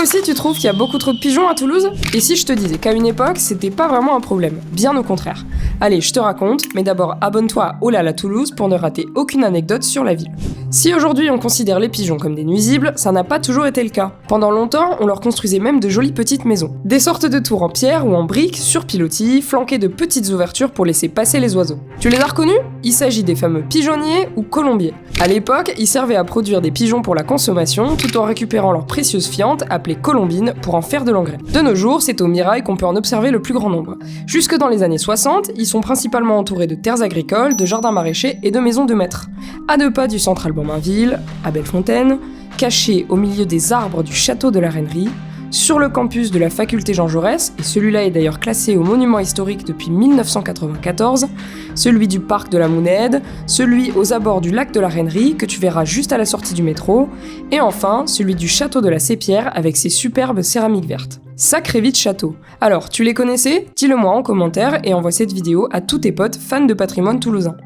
aussi tu trouves qu'il y a beaucoup trop de pigeons à Toulouse? Et si je te disais qu'à une époque, c'était pas vraiment un problème, bien au contraire. Allez, je te raconte, mais d'abord abonne-toi à Oh là là Toulouse pour ne rater aucune anecdote sur la ville. Si aujourd'hui on considère les pigeons comme des nuisibles, ça n'a pas toujours été le cas. Pendant longtemps, on leur construisait même de jolies petites maisons. Des sortes de tours en pierre ou en briques, sur pilotis, flanquées de petites ouvertures pour laisser passer les oiseaux. Tu les as reconnus? Il s'agit des fameux pigeonniers ou colombiers. À l'époque, ils servaient à produire des pigeons pour la consommation, tout en récupérant leur précieuse fiente, appelée colombine, pour en faire de l'engrais. De nos jours, c'est au Mirail qu'on peut en observer le plus grand nombre. Jusque dans les années 60, ils sont principalement entourés de terres agricoles, de jardins maraîchers et de maisons de maître. À 2 pas du centre Alban-Mainville, à Bellefontaine, cachés au milieu des arbres du château de la Reinerie, sur le campus de la faculté Jean Jaurès, et celui-là est d'ailleurs classé au monument historique depuis 1994, celui du parc de la Mounède, celui aux abords du lac de la Reinerie, que tu verras juste à la sortie du métro, et enfin celui du château de la Sépierre avec ses superbes céramiques vertes. Sacré vite château. Alors, tu les connaissais? Dis-le moi en commentaire et envoie cette vidéo à tous tes potes fans de patrimoine toulousain.